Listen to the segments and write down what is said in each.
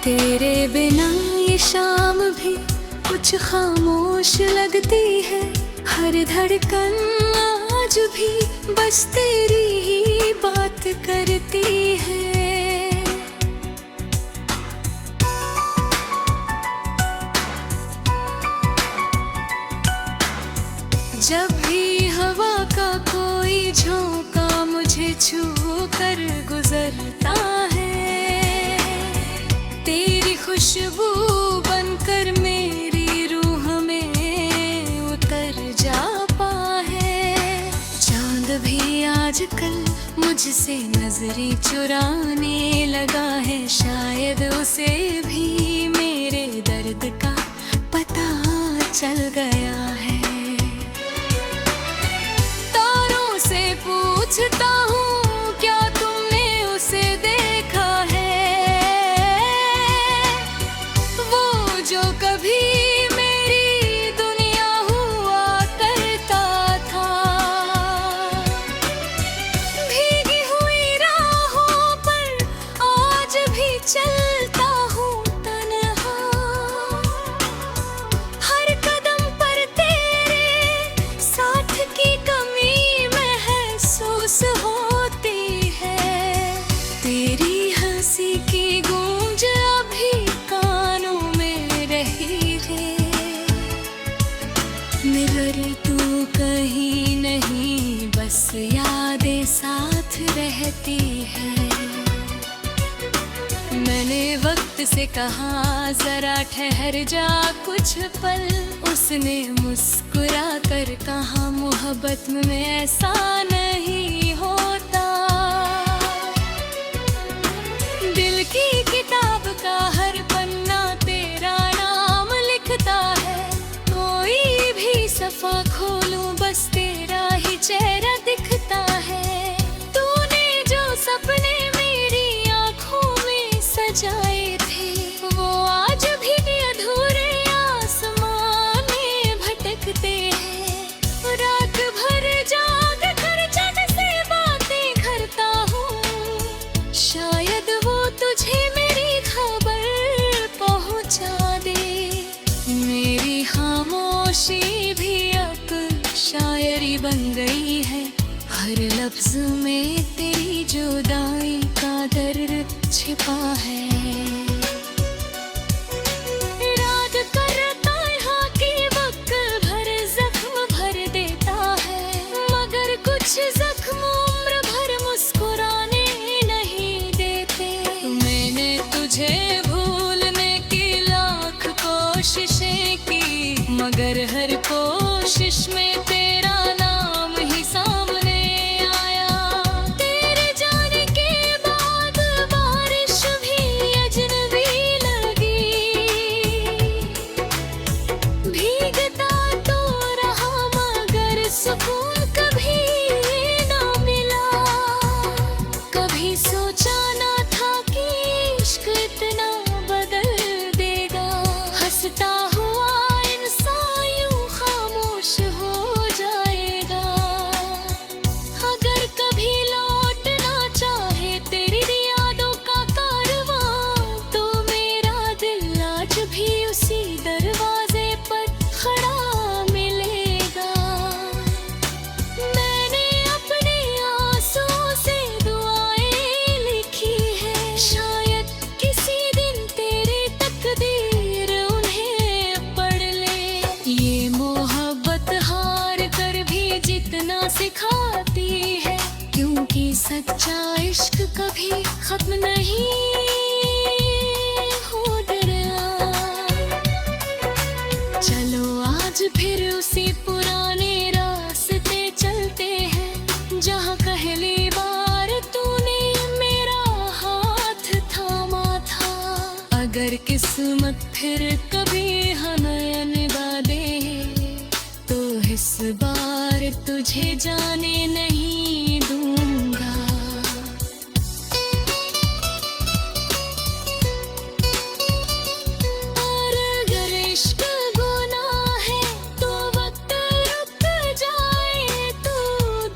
तेरे बिना ये शाम भी कुछ खामोश लगती है। हर धड़कन आज भी बस तेरी ही बात करती है। जब भी हवा का कोई झोंका मुझे छू कर गुजरता है, तेरी खुशबू बनकर मेरी रूह में उतर जाता है। चांद भी आजकल मुझसे नजरें चुराने लगा है, शायद उसे भी मेरे दर्द का पता चल गया है। पूछता हूँ क्या तुमने उसे देखा है, वो जो कभी मेरी दुनिया हुआ करता था। भीगी हुई राहों पर आज भी चलता हूँ तन्हा, हर कदम पर तेरे साथ की कमी होती है। तेरी हंसी की गूंज अभी कानों में रही है, मगर तू कहीं नहीं, बस यादें साथ रहती है। मैंने वक्त से कहा जरा ठहर जा कुछ पल, उसने मुस्कुरा कर कहा मोहब्बत में ऐसा नहीं होता। दिल की किताब का हर पन्ना तेरा नाम लिखता है, कोई भी सफा खोलूं बस तेरा ही चेहरा दिखता है। तूने जो सपने मेरी आंखों में सजाए थे, वो आज भी अधूरे आसमान में भटकते हैं। रात भर जाग कर चैन से बातें करता हूँ, शायद वो तुझे मेरी खबर पहुँचा दे। मेरी खामोशी भी अब शायरी बन गई है, हर लफ्ज में तेरी जुदाई का दर्द छिपा है। रात करता यहाँ की वक्त भर जख्म भर देता है, मगर कुछ जख्म उम्र भर मुस्कुराने नहीं देते। मैंने तुझे भूलने की लाख कोशिशें की, मगर हर कोशिश में तेरा नाम ही सामने आया। तेरे जाने के बाद बारिश भी अजनबी लगी, भीगता तो रहा मगर सुकून कभी ना मिला। कभी सोचा ना था कि इश्क इतना बदल देगा, हंसता हुआ इंसान यूं खामोश हो जाएगा। अगर कभी लौटना चाहे तेरी यादों का कारवां, तो मेरा दिल आज भी उसी दरवाजे पर खड़ा मिलेगा। मैंने अपने आंसुओं से दुआएं लिखी है, शायद किसी दिन तेरी तकदीर उन्हें पढ़ ले। ये मोहब्बत हार कर भी जितना सिखाती है, क्योंकि सच्चा इश्क कभी खत्म नहीं हो डरा। चलो आज फिर उसी पुराने रास्ते चलते हैं, जहाँ पहली बार तूने मेरा हाथ थामा था। अगर किस्मत फिर कभी नयन बादे, तो इस बार तुझे जाने नहीं दूंगा। और अगर इश्क गुनाह है तो वक्त रुक जाए, तू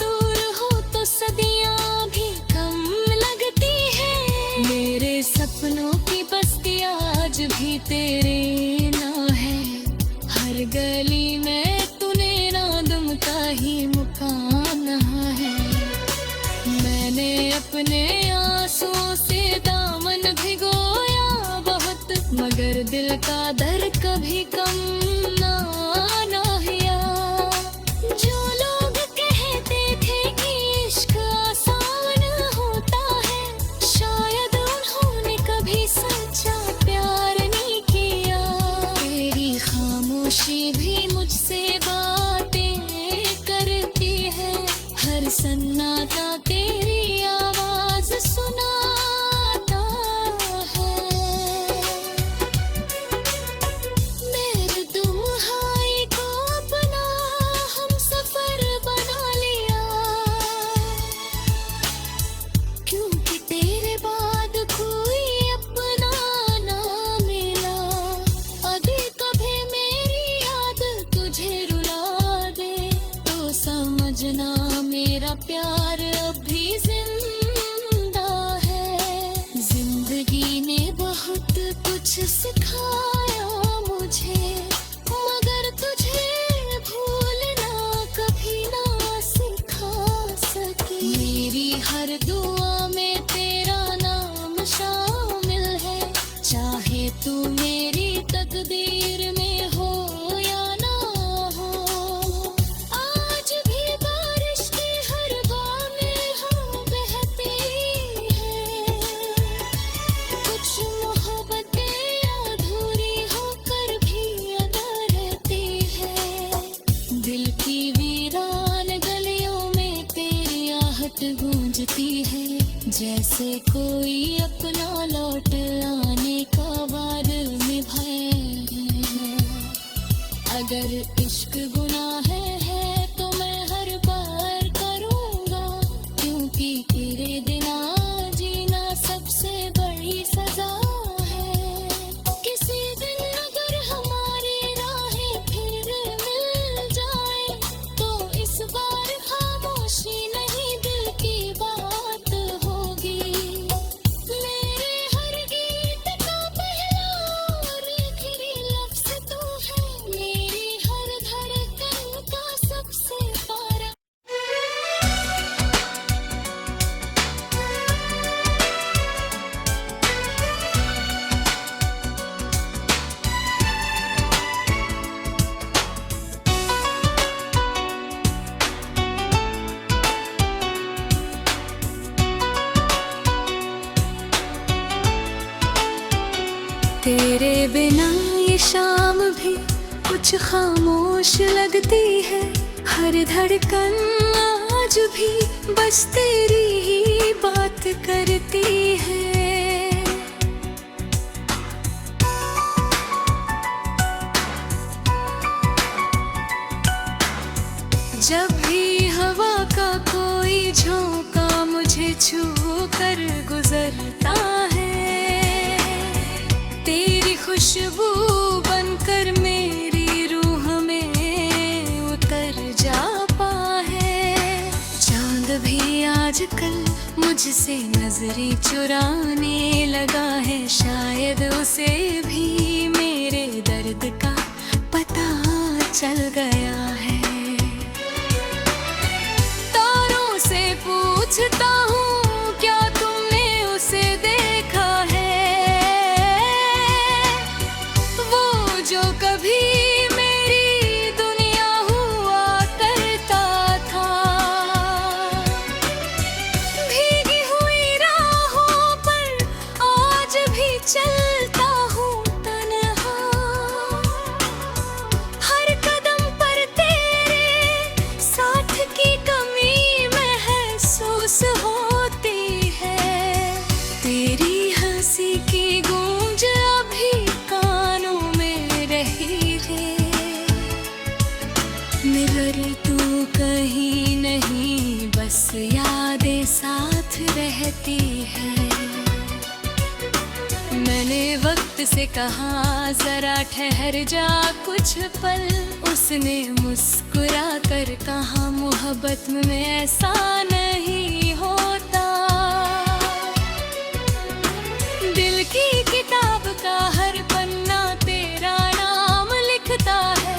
दूर हो तो सदियां भी कम लगती है। मेरे सपनों की बस्तियां ही मुकाम यहाँ है। मैंने अपने आंसुओं से दामन भिगोया बहुत, मगर दिल का दर्द कभी कम ना हिया। जो लोग कहते थे कि इश्क आसान होता है, शायद उन्होंने कभी सच्चा प्यार नहीं किया। तेरी खामोशी भी मुझसे बातें करती है, हर सन्नाटा तेरी आवाज सुनाता है। मेरे तुम्हारी को अपना हम सफर बना लिया, क्योंकि तेरे बाद कोई अपना ना मिला। अभी कभी मेरी याद तुझे रुला दे तो समझना मेरा प्यार अब भी जिंदा है। जिंदगी ने बहुत कुछ सिखाया मुझे, मगर तुझे भूलना कभी ना सिखा सकी। मेरी हर दुआ में तेरा नाम शामिल है, चाहे तू मेरी तकदीर में हो या ना हो। आज भी बारिश की हर बामें हम बहती हैं, कुछ मोहब्बतें अधूरी होकर भी अदा रहती है। दिल की वीरान गलियों में तेरी आहट गूंजती है, जैसे कोई अपना लौट आने का वार निभाए। अगर इश्क गुनाह है तो मैं हर बार करूँगा, क्योंकि तेरे बिना जीना सबसे बड़ी सजा है। किसी दिन अगर हमारी राहें फिर मिल जाए तो इस बार खामोशी नहीं दिल की बात होगी। मेरे हर गीत का पहला और आखिरी लफ्ज़ तू है, मेरी हर धड़कन का सबसे प्यारा। तेरे बिना ये शाम भी कुछ खामोश लगती है, हर धड़कन आज भी बस तेरी ही बात करती है। जब भी हवा का कोई झोंका मुझे छू कर गुजरता है, तेरी खुशबू बनकर मेरी रूह में उतर जाता है। चांद भी आजकल मुझसे नजरें चुराने लगा है, शायद उसे भी मेरे दर्द का पता चल गया है। तारों से पूछता हूँ क्या तुमने उसे देखा है, जो कभी मेरी दुनिया हुआ करता था। भीगी हुई राहों पर आज भी चलता हूँ तन्हा, हर कदम पर तेरे साथ की कमी महसूस होती है। तेरी हंसी की गूंज अभी कानों में रही है, मगर तू कहीं नहीं, बस यादें साथ रहती है। मैंने वक्त से कहा जरा ठहर जा कुछ पल, उसने मुस्कुरा कर कहा मोहब्बत में ऐसा नहीं होता। दिल की किताब का हर पन्ना तेरा नाम लिखता है,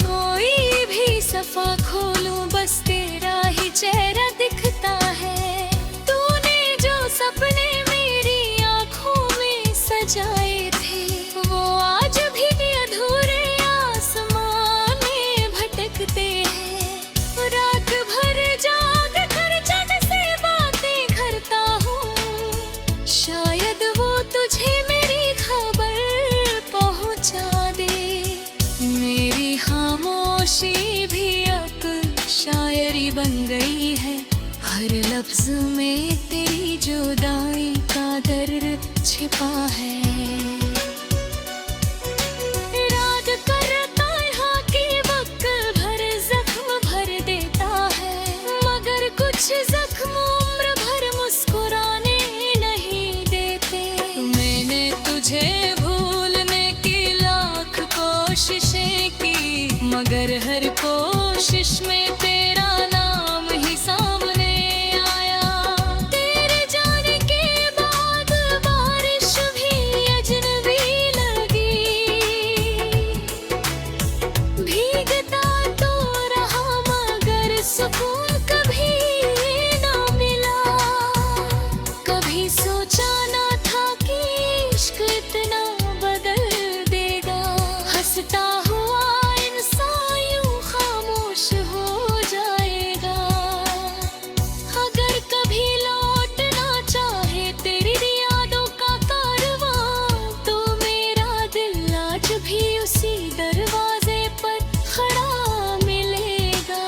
कोई भी सफा खोलूं बन गई है। हर लफ्ज में तेरी जुदाई का दर्द छिपा है। रात करता है कि वक्त भर जख्म भर देता है, मगर कुछ जख्म उम्र भर मुस्कुराने नहीं देते। मैंने तुझे भूलने की लाख कोशिशें की, मगर हर कोशिश में तेरा नाम ही सामने आया। तेरे जाने के बाद बारिश भी अजनबी लगी, भीगता तो रहा मगर सुकून कभी ना मिला। कभी सोचा ना था कि इश्क इतना बदल देगा, हंसता हुआ इंसान यूं खामोश हो जाएगा। अगर कभी लौटना चाहे तेरी यादों का कारवां, तो मेरा दिल आज भी उसी दरवाजे पर खड़ा मिलेगा।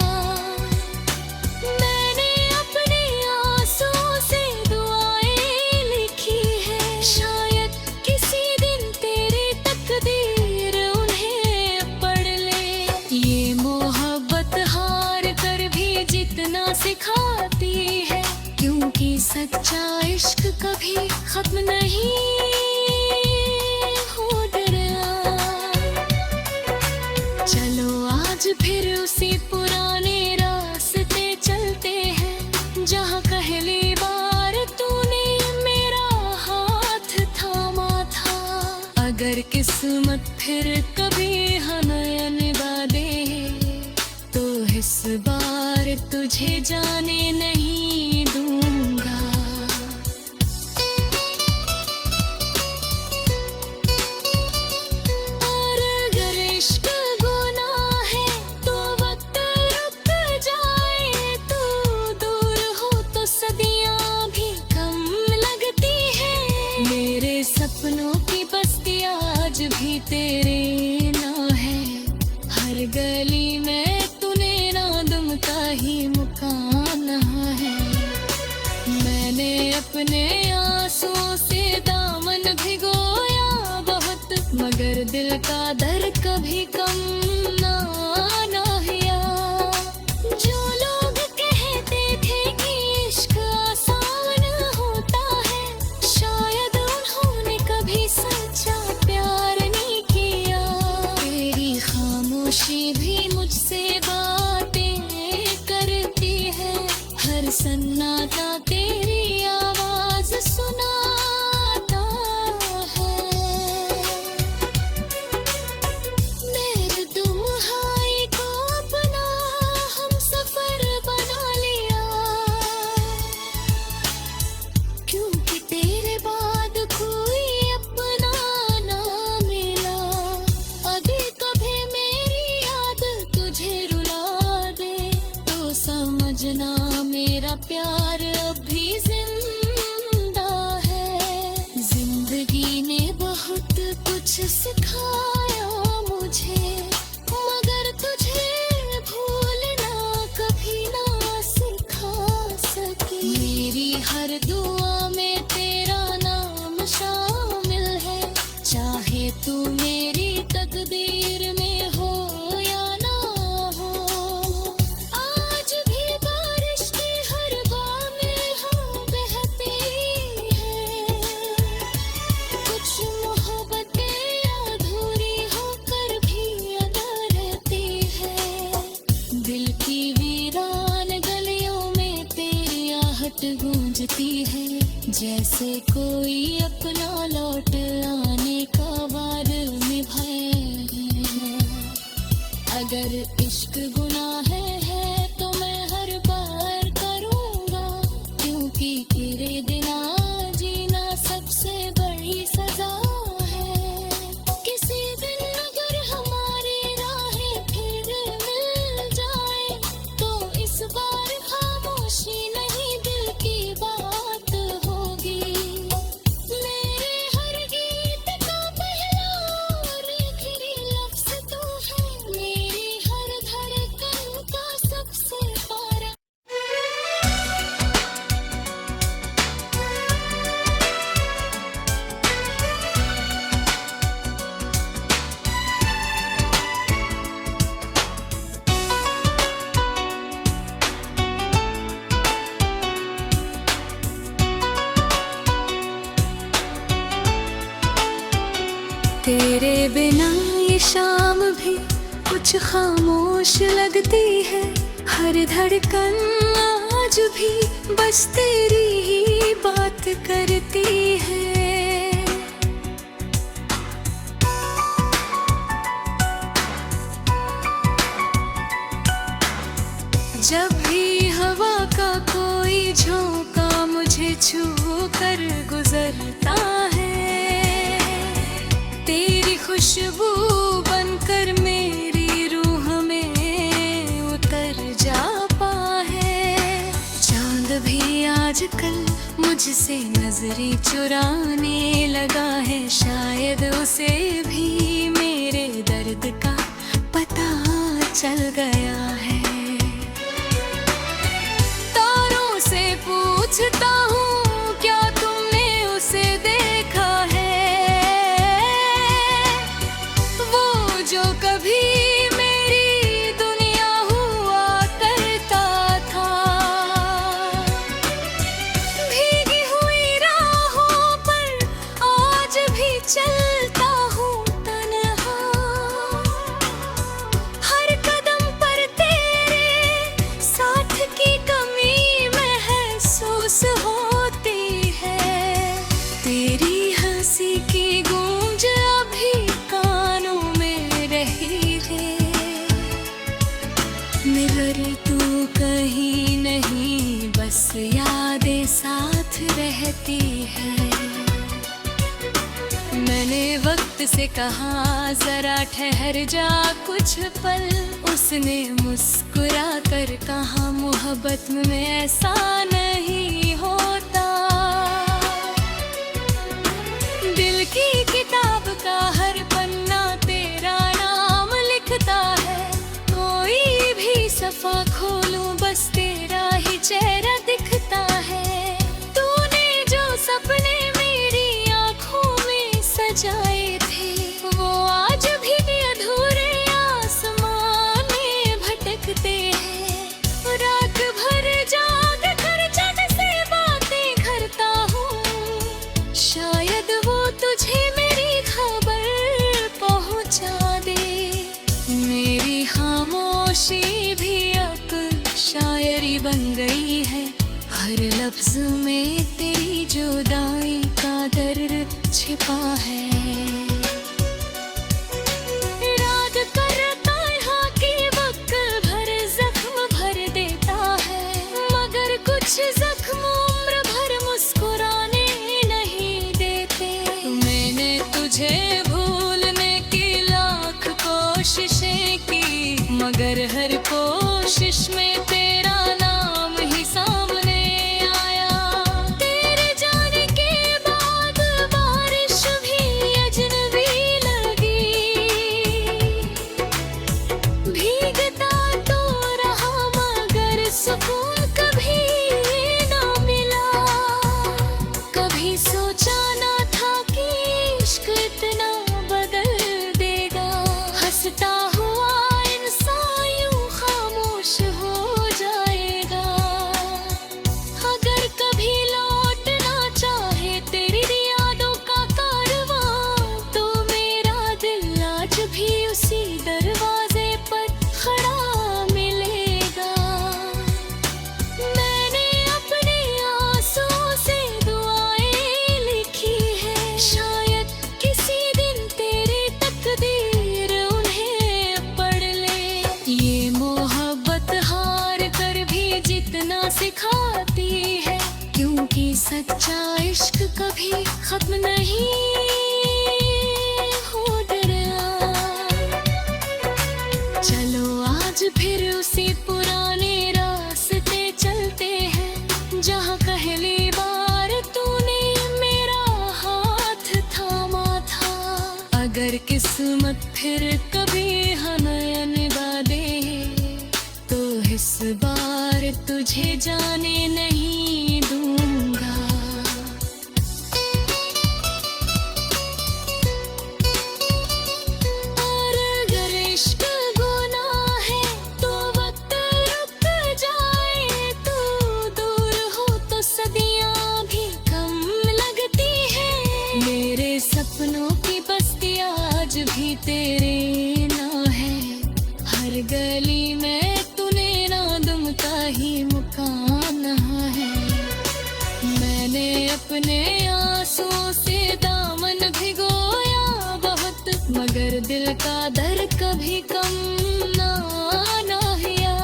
मैंने अपने आंसुओं से दुआएं लिखी है, शायद किसी दिन तेरी तकदीर उन्हें पढ़ ले। ये मोहब्बत हार कर भी जितना सिखाती है, क्योंकि सच्चा इश्क कभी खत्म नहीं हो डरा। चलो आज फिर उसी पुराने रास्ते चलते हैं, जहाँ पहली बार तूने मेरा हाथ थामा था। अगर किस्मत फिर कभी नयन बादे, तो इस बार तुझे जाने नहीं दूंगा। और अगर इश्क गुनाह है तो वक्त रुक जाए, तू दूर हो तो सदियां भी कम लगती है। मेरे सपनों की बस्ती आज भी तेरे ना है, हर गली में तूने नादम का ही मुकाम है। मैंने अपने आंसुओं से दामन भिगोया बहुत, मगर दिल का दर्द कभी कम ना हिया। जो लोग कहते थे कि इश्क आसान होता है, शायद उन्होंने कभी सच्चा प्यार नहीं किया। तेरी खामोशी भी मुझसे बातें करती है, हर सन्नाटा तेरी आवाज सुनाता है। मेरे तुम्हारी को अपना हम सफर बना लिया, क्योंकि तेरे बाद कोई अपना ना मिला। अभी कभी मेरी याद तुझे रुला दे, तो समझना मेरा प्यार अब भी जिंदा है। जिंदगी ने बहुत कुछ सिखाया मुझे, मगर तुझे भूलना कभी ना सिखा सकी। मेरी हर दुआ में तेरा नाम शामिल है, चाहे तू मेरी तकदीर में हो या ना हो। आज भी बारिश की हर बामें हाँ बहती है, कुछ मोहब्बतें अधूरी होकर भी अदा रहती है। दिल की वीरान गलियों में तेरी आहट गूंजती है, जैसे कोई अपना लौट आने का वार निभाए। अगर इश्क गुनाह है तो मैं हर बार करूँगा, क्योंकि तेरे बिना जीना सबसे बड़ी सजा है। किसी दिन अगर हमारी राहें फिर मिल जाए, तो इस बार खामोशी नहीं दिल की बात होगी। मेरे हर गीत का पहला और आखिरी लफ्ज तू है, मेरी हर धड़कन तेरे बिना ये शाम भी कुछ खामोश लगती है, हर धड़कन आज भी बस तेरी ही बात करती है। जब भी हवा का कोई झोंका मुझे छू कर गुजरता है, तेरी खुशबू बनकर मेरी रूह में उतर जाता है। चांद भी आजकल मुझसे नजरें चुराने लगा है, शायद उसे भी मेरे दर्द का पता चल गया है। पूछता हूँ क्या तुमने उसे देखा है, वो जो कभी मेरी दुनिया हुआ करता था। भीगी हुई राहों पर आज भी चलता हूँ तन्हा, हर कदम पर तेरे साथ की कमी होती है। तेरी हंसी की गूंज अभी कानों में रही है, मगर तू कहीं नहीं, बस यादें साथ रहती है। मैंने वक्त से कहा जरा ठहर जा कुछ पल, उसने मुस्कुरा कर कहा मोहब्बत में ऐसा नहीं होता। दिल की किताब का हर पन्ना तेरा नाम लिखता है, कोई भी सफा खोलूं बस तेरा ही चेहरा दिखता है। तूने जो सपने मेरी आंखों में सजाए थे, वो आज भी अधूरे आसमान में भटकते हैं। रात भर जाग कर चैन से बातें करता हूँ, शायद वो तुझे मेरी खबर पहुँचा दे। मेरी खामोशी भी अब शायरी बन गई है, हर लफ्ज में तेरी जुदाई का दर्द छिपा है। राग करता यहाँ की वक्त भर जख्म भर देता है, मगर कुछ जख्म उम्र भर मुस्कुराने नहीं देते। मैंने तुझे भूलने की लाख कोशिशें की, मगर हर कोशिश में तेरा नाम ही सामने आया। तेरे जाने के बाद बारिश भी अजनबी लगी, भीगता तो रहा मगर सुकून कभी ना मिला। कभी सोचा ना था कि इश्क इतना बदल देगा, हंसता हुआ इंसान यूं खामोश हो जाएगा। अगर कभी लौटना चाहे तेरी यादों का कारवां, तो मेरा दिल आज भी उसी दरवाजे पर खड़ा मिलेगा। मैंने अपने आंसुओं से दुआएं लिखी है, शायद किसी दिन तेरी तकदीर उन्हें पढ़ ले। ये मोहब्बत हार कर भी जितना सिखाती है, क्योंकि सच्चा इश्क कभी खत्म नहीं हो डरा। चलो आज फिर उसी पुराने रास्ते चलते हैं, जहाँ पहली बार तूने मेरा हाथ थामा था। अगर किस्मत फिर कभी नयन बादे, तो इस बार तुझे जाने नहीं दूंगा। और अगर इश्क गुनाह है तो वक्त रुक जाए, तू दूर हो तो सदियां भी कम लगती है। मेरे सपनों की बस्तियां अपने आंसुओं से दामन भिगोया बहुत, मगर दिल का दर्द कभी कम ना हिया।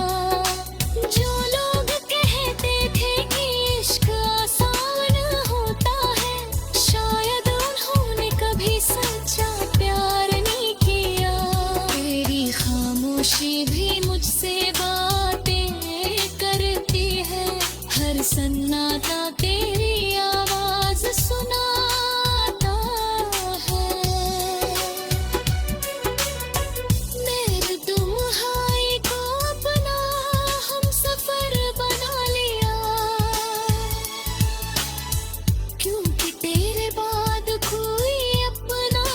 जो लोग कहते थे कि इश्क आसान होता है, शायद उन्होंने कभी सच्चा प्यार नहीं किया। तेरी खामोशी भी मुझसे बातें करती है, हर सन्नाटा तेरी आवाज सुनाता है। मेरे तुम्हारी को अपना हम सफर बना लिया, क्योंकि तेरे बाद कोई अपना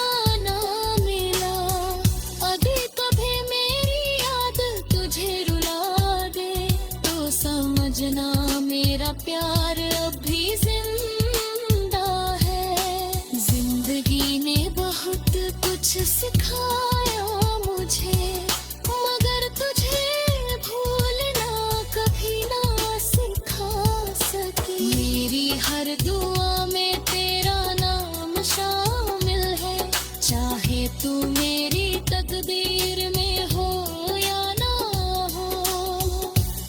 ना मिला। अभी कभी मेरी याद तुझे रुला दे तो समझना मेरा प्यार अभी जिंदा है। जिंदगी ने बहुत कुछ सिखाया मुझे, मगर तुझे भूलना कभी ना सिखा सकी। मेरी हर दुआ में तेरा नाम शामिल है, चाहे तू मेरी तकदीर में हो या ना हो।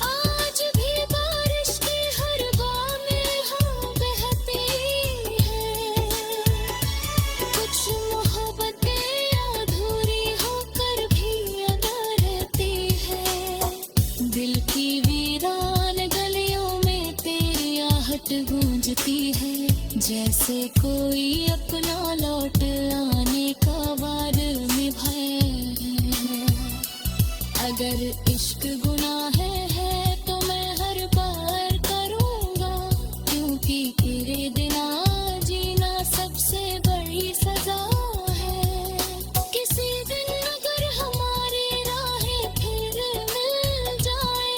आज भी बारिश की हर बामें हाँ बहती है, कुछ मोहब्बतें अधूरी होकर भी अदा रहती है। दिल की वीरान गलियों में तेरी आहट गूंजती है, जैसे कोई अपना लौट आने का वार निभाए। अगर इश्क गुनाह है तो मैं हर बार करूँगा, क्योंकि तेरे बिना जीना सबसे बड़ी सजा है। किसी दिन अगर हमारी राहें फिर मिल जाए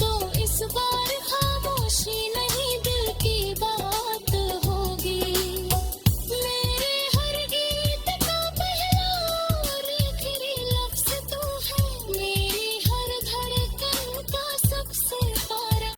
तो इस बार खामोशी नहीं दिल की बात होगी। मेरे हर गीत का पहला और आखिरी लफ्ज़ तू है, मेरी हर धड़कन का सबसे प्यारा।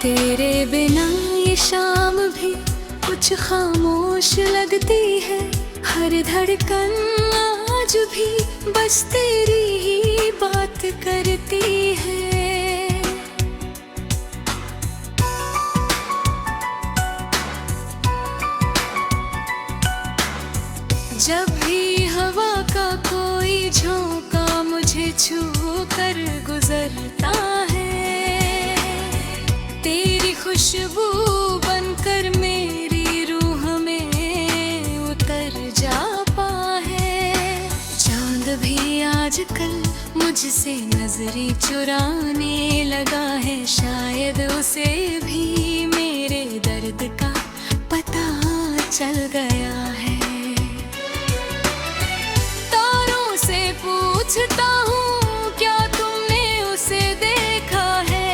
तेरे बिना ये शाम भी कुछ खामोश लगती है, हर धड़कन आज भी बस तेरी ही बात करती है। जब भी हवा का कोई झोंका मुझे छू कर गुजरता है, तेरी खुशबू बनकर मेरी रूह में उतर जाता है। चांद भी आजकल मुझसे नजरें चुराने लगा है, शायद उसे भी मेरे दर्द का पता चल गया है। तारों से पूछता हूँ क्या तुमने उसे देखा है,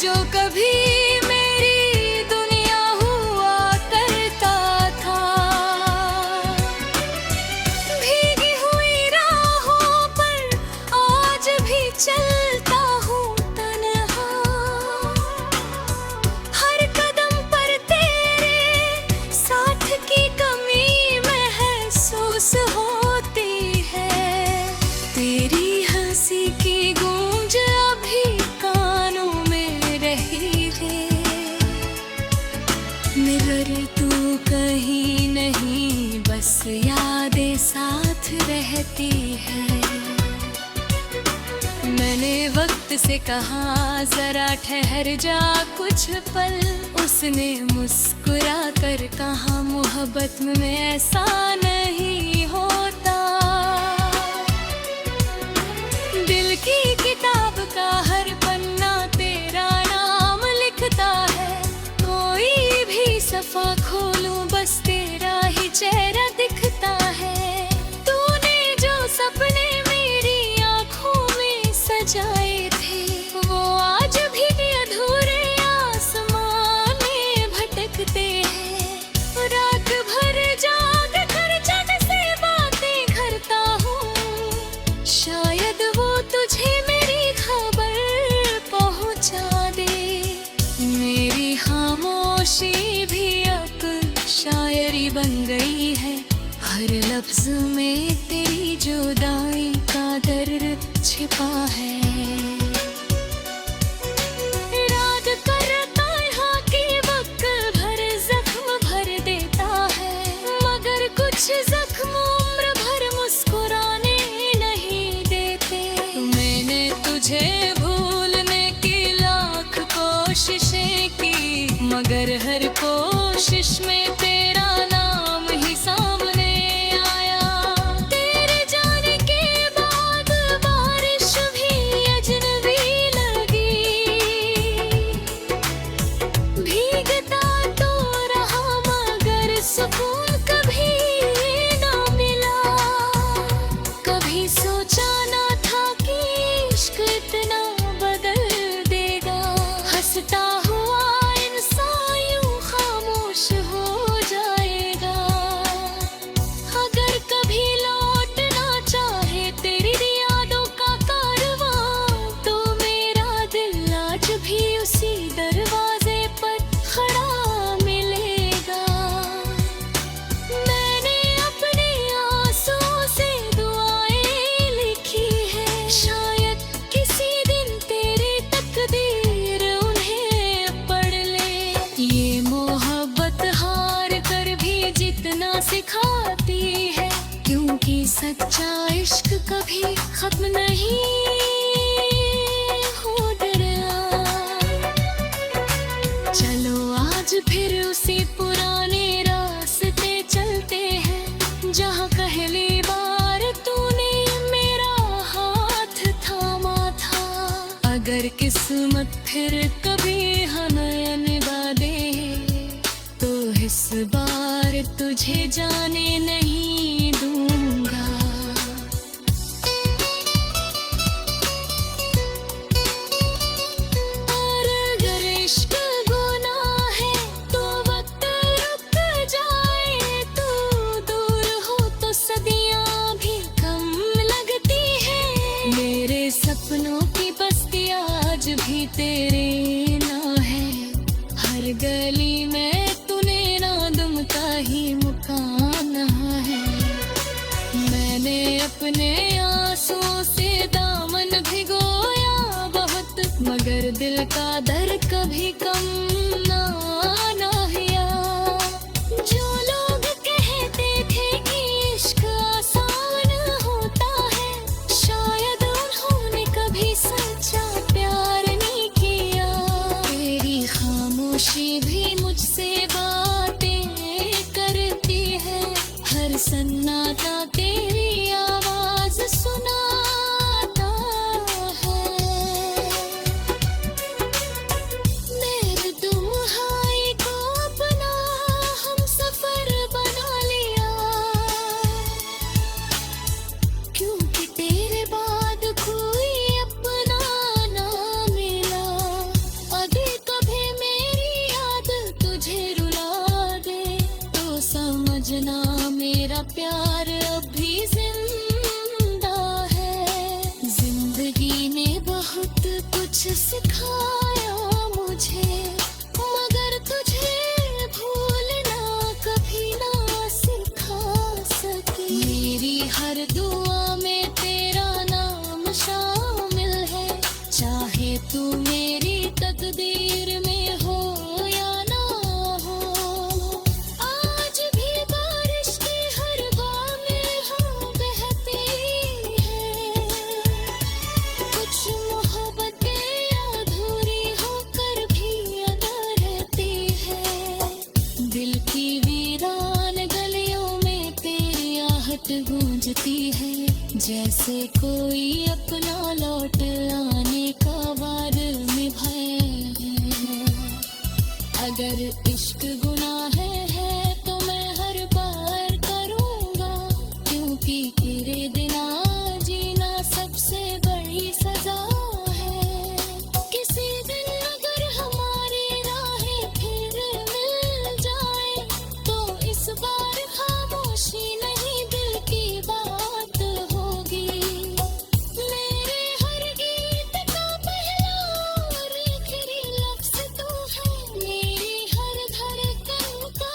जो कभी मेरी दुनिया हुआ करता था। भीगी हुई राहों पर आज भी चलता हूँ तन्हा, हर कदम पर तेरे साथ की कमी महसूस होती है। तेरी हंसी की गूंज अभी कानों में रही है, मगर तू कहीं नहीं, बस यादें साथ रहती है। मैंने वक्त से कहा जरा ठहर जा कुछ पल, उसने मुस्कुरा कर कहा मोहब्बत में ऐसा नहीं होता। दिल की किताब का हर पन्ना तेरा नाम लिखता है, कोई भी सफा खोलूं बस तेरा ही चेहरा दिखता है। तूने जो बन गई है। हर लफ्ज में तेरी जुदाई का दर्द छिपा है। रात करता यहाँ की वक्त भर जख्म भर देता है, मगर कुछ जख्म उम्र भर मुस्कुराने नहीं देते। मैंने तुझे भूलने की लाख कोशिशें की, मगर हर कोशिश में तेरा नाम ही सामने आया। तेरे जाने के बाद बारिश भी अजनबी लगी, भीगता तो रहा मगर सुकून कभी ना मिला। कभी सोचा ना था कि इश्क इतना बदल देगा, हंसता हुआ इंसान यूं खामोश हो जाएगा। अगर कभी लौटना चाहे तेरी यादों का कारवां, तो मेरा दिल आज भी उसी दरवाजे पर खड़ा मिलेगा। मैंने अपने आंसुओं से दुआएं लिखी है, शायद किसी दिन तेरी तकदीर उन्हें पढ़ ले। ये मोहब्बत हार कर भी जितना सिखाती है, क्योंकि सच्चा इश्क कभी खत्म नहीं हो डरा। चलो आज फिर उसी पुराने रास्ते चलते हैं, जहाँ पहली बार तूने मेरा हाथ थामा था। अगर किस्मत फिर कभी नयन बादे, तो इस बार तुझे जाने नहीं दूंगा। और अगर इश्क गुनाह है तो वक्त रुक जाए, तू दूर हो तो सदियां भी कम लगती है। मेरे सपनों की बस्ती आज भी तेरे ना है, हर गली में तूने नादम का ही मुकाम है। मैंने अपने आंसुओं से दामन भिगोया बहुत, मगर दिल का दर्द कभी कम ना हिया। जो लोग कहते थे कि इश्क आसान होता है, शायद उन्होंने कभी सच्चा प्यार नहीं किया। तेरी खामोशी भी मुझसे बातें करती है, हर सन्नाटा तेरी आवाज सुनाता है। मेरे तुम्हारी को अपना हम सफर बना लिया, क्योंकि तेरे बाद कोई अपना ना मिला। अभी कभी मेरी याद तुझे रुला दे, तो समझना मेरा प्यार अब भी जिंदा है। जिंदगी ने बहुत कुछ सिखाया मुझे, मगर तुझे भूलना कभी ना सिखा सके। मेरी हर दुआ में तेरा नाम शामिल है, चाहे तू मेरी तकदीर में हो या ना हो। आज भी बारिश की हर बार में हम बहती है, कुछ मोहब्बतें अधूरी होकर भी अदा रहती है। दिल की वीरान गलियों में तेरी आहट गूंजती है, जैसे कोई अपना लौट आने का वार निभाए। अगर इश्क गुनाह है तो मैं हर बार करूँगा, क्योंकि तेरे बिना जीना सबसे बड़ी सजा है। किसी दिन अगर हमारी राहें फिर मिल जाए, तो इस बार खामोशी नहीं दिल की बात होगी। मेरे हर गीत का पहला और आखिरी लफ्ज तू है, मेरी हर धड़कन का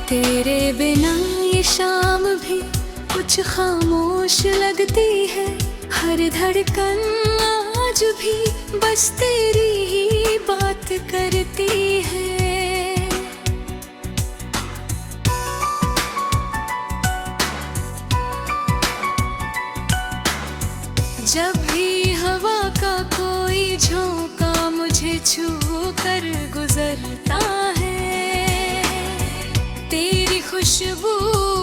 तेरे बिना ये शाम भी कुछ खामोश लगती है, हर धड़कन आज भी बस तेरी ही बात करती है। जब भी हवा का कोई झोंका मुझे छू कर गुजरता है, तेरी खुशबू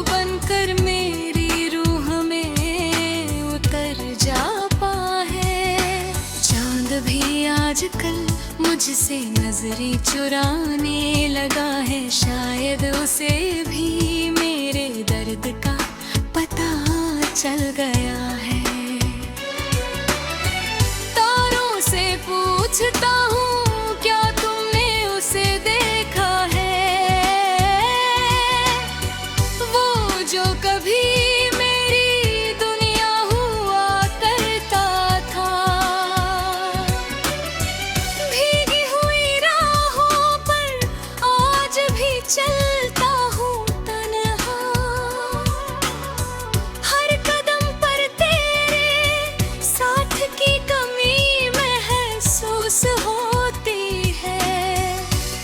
बनकर मेरी रूह में उतर जाता है। चांद भी आजकल मुझसे नजरें चुराने लगा है, शायद उसे भी मेरे दर्द का पता चल गया है। पूछता हूँ क्या तुमने उसे देखा है, वो जो कभी मेरी दुनिया हुआ करता था। भीगी हुई राहों पर आज भी चलता हूँ तन्हा, हर कदम पर तेरे साथ की कमी होती है।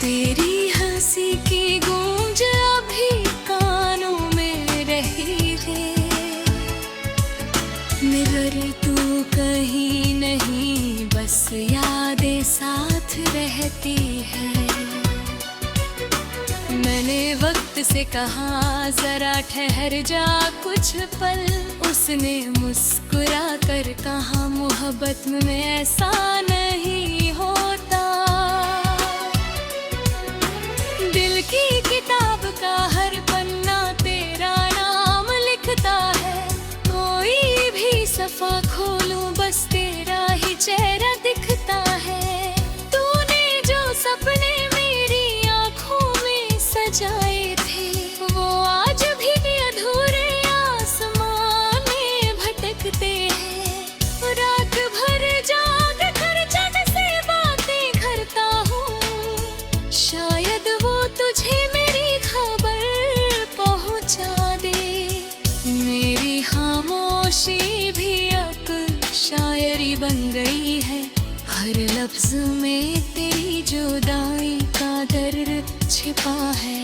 तेरी हंसी की गूंज अभी कानों में रही है, मगर तू कहीं नहीं, बस यादें साथ रहती है। मैंने वक्त से कहा जरा ठहर जा कुछ पल, उसने मुस्कुरा कर कहा मोहब्बत में ऐसा नहीं होता। दिल की किताब का हर पन्ना तेरा नाम लिखता है, कोई भी सफा खोलूं बस तेरा ही चेहरा दिखता है। तूने जो सपने मेरी आंखों में सजाए थे, वो आज भी अधूरे आसमान में भटकते हैं। रात भर जाग कर जग से बातें करता हूँ, शायद वो तुझे मेरी खबर पहुँचा दे। मेरी खामोशी भी अब शायरी बन गई है, हर लफ्ज में तेरी जुदाई का दर्द छिपा है।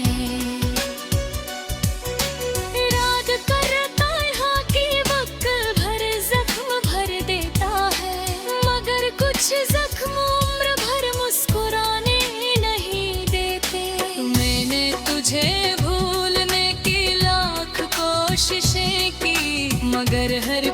राग करता यहाँ की वक्त भर जख्म भर देता है, मगर कुछ जख्म उम्र भर मुस्कुराने नहीं देते। मैंने तुझे भूलने की लाख कोशिशें की, मगर हर